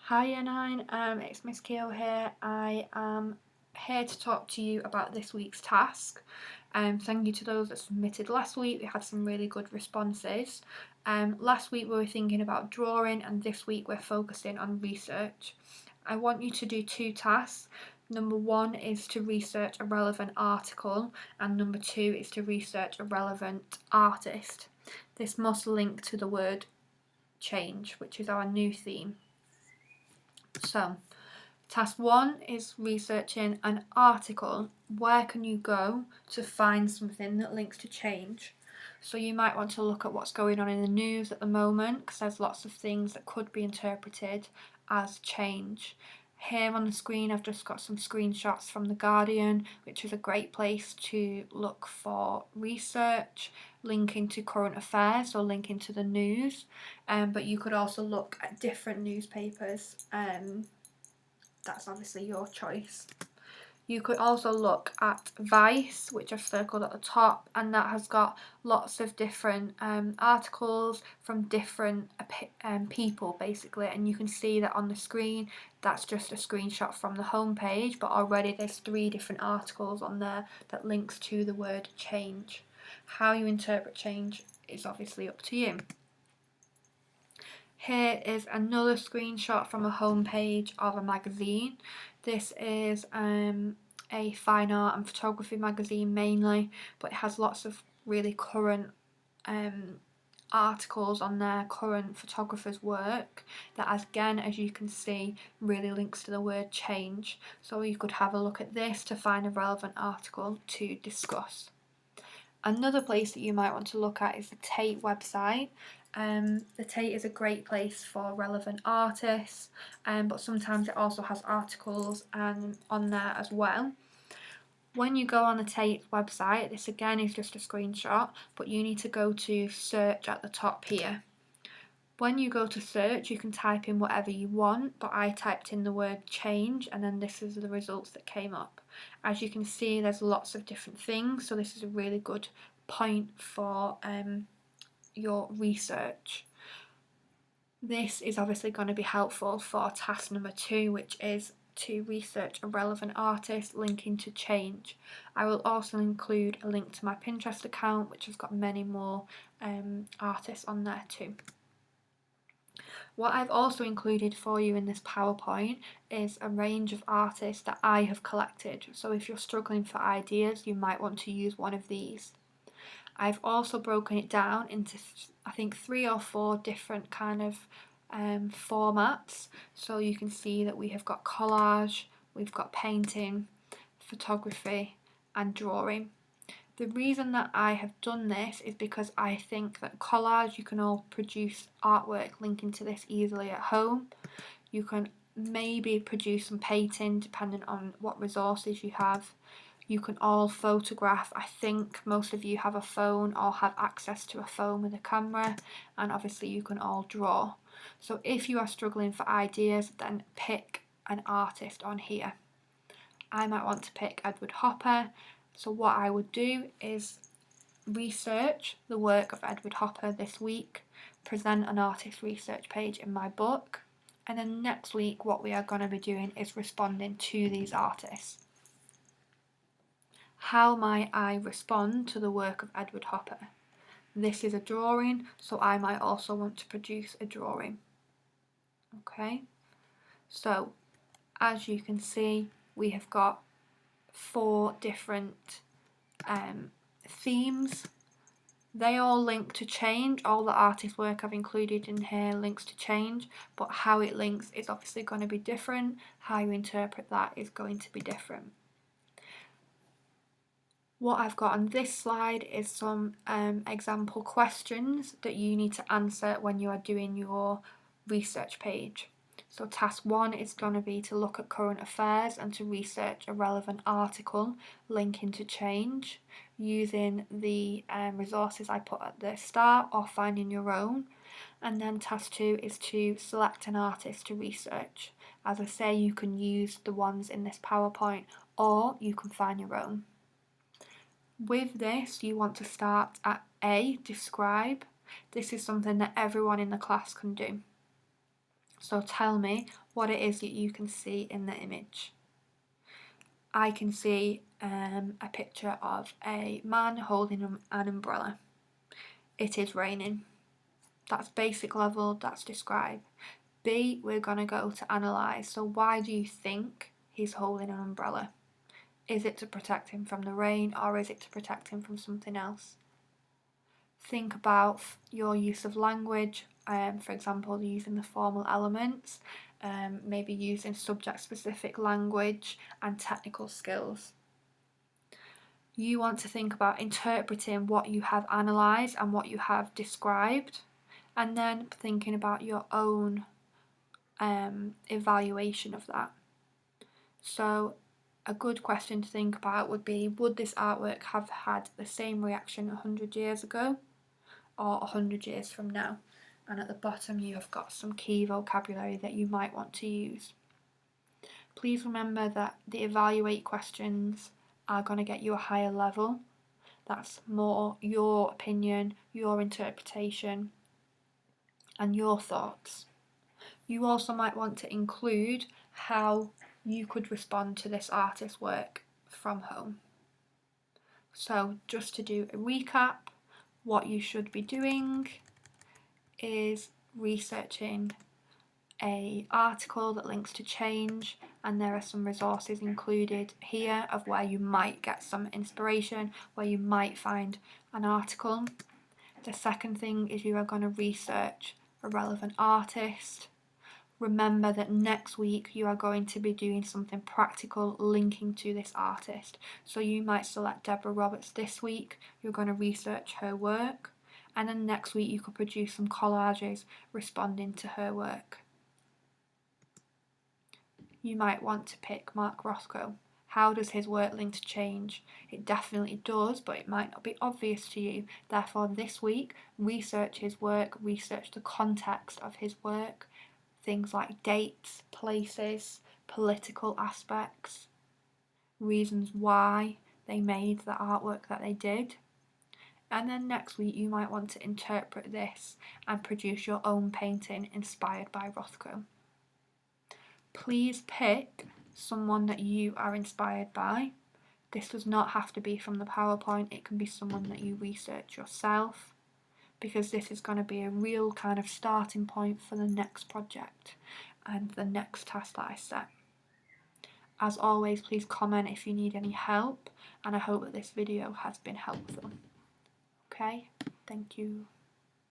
Hi Year 9, it's Miss Keo here. I am here to talk to you about this week's task. Thank you to those that submitted last week. We had some really good responses. Last week we were thinking about drawing, and this week we're focusing on research. I want you to do two tasks. Number one is to research a relevant article, and number two is to research a relevant artist. This must link to the word change, which is our new theme. So, task one is researching an article. Where can you go to find something that links to change? So you might want to look at what's going on in the news at the moment, because there's lots of things that could be interpreted as change. Here on the screen I've just got some screenshots from The Guardian, which is a great place to look for research linking to current affairs or linking to the news, but you could also look at different newspapers. That's obviously your choice. You could also look at Vice, which I've circled at the top, and that has got lots of different articles from different people basically, and you can see that on the screen. That's just a screenshot from the homepage, but already there's 3 different articles on there that links to the word change. How you interpret change is obviously up to you. Here is another screenshot from a homepage of a magazine. This is a fine art and photography magazine mainly, but it has lots of really current articles on there, current photographers' work, that again, as you can see, really links to the word change. So you could have a look at this to find a relevant article to discuss. Another place that you might want to look at is the Tate website. The Tate is a great place for relevant artists, but sometimes it also has articles on there as well. When you go on the Tate website, this again is just a screenshot, but you need to go to search at the top here. When you go to search, you can type in whatever you want, but I typed in the word change, and then this is the results that came up. As you can see, there's lots of different things, so this is a really good point for your research. This is obviously going to be helpful for task number 2, which is to research a relevant artist linking to change. I will also include a link to my Pinterest account, which has got many more artists on there too. What I've also included for you in this PowerPoint is a range of artists that I have collected. So if you're struggling for ideas, you might want to use one of these. I've also broken it down into I think 3 or 4 different kind of formats. So you can see that we have got collage, we've got painting, photography and drawing. The reason that I have done this is because I think that collage, you can all produce artwork linking to this easily at home. You can maybe produce some painting depending on what resources you have. You can all photograph. I think most of you have a phone or have access to a phone with a camera, and obviously you can all draw. So if you are struggling for ideas, then pick an artist on here. I might want to pick Edward Hopper. So what I would do is research the work of Edward Hopper this week, present an artist research page in my book, and then next week what we are going to be doing is responding to these artists. How might I respond to the work of Edward Hopper? This is a drawing, so I might also want to produce a drawing. Okay, so as you can see, we have got 4 different themes. They all link to change. All the artist work I've included in here links to change, but how it links is obviously going to be different. How you interpret that is going to be different. What I've got on this slide is some example questions that you need to answer when you are doing your research page. So task 1 is going to be to look at current affairs and to research a relevant article linking to change using the resources I put at the start or finding your own. And then task 2 is to select an artist to research. As I say, you can use the ones in this PowerPoint or you can find your own. With this, you want to start at A, describe. This is something that everyone in the class can do. So tell me what it is that you can see in the image. I can see a picture of a man holding an umbrella. It is raining. That's basic level, that's describe. B, we're going to go to analyse. So why do you think he's holding an umbrella? Is it to protect him from the rain, or is it to protect him from something else? Think about your use of language, for example, using the formal elements, maybe using subject-specific language and technical skills. You want to think about interpreting what you have analysed and what you have described, and then thinking about your own evaluation of that. So a good question to think about would be, would this artwork have had the same reaction 100 years ago or 100 years from now? And at the bottom you have got some key vocabulary that you might want to use. Please remember that the evaluate questions are going to get you a higher level. That's more your opinion, your interpretation, and your thoughts. You also might want to include how you could respond to this artist's work from home. So just to do a recap, what you should be doing is researching an article that links to Change, and there are some resources included here of where you might get some inspiration, where you might find an article. The second thing is you are going to research a relevant artist. Remember that next week you are going to be doing something practical linking to this artist. So you might select Deborah Roberts this week, you're going to research her work, and then next week you could produce some collages responding to her work. You might want to pick Mark Rothko. How does his work link to change? It definitely does, but it might not be obvious to you. Therefore, this week, research his work, research the context of his work, things like dates, places, political aspects, reasons why they made the artwork that they did. And then next week you might want to interpret this and produce your own painting inspired by Rothko. Please pick someone that you are inspired by. This does not have to be from the PowerPoint, it can be someone that you research yourself, because this is going to be a real kind of starting point for the next project and the next task that I set. As always, please comment if you need any help, and I hope that this video has been helpful. Okay, thank you.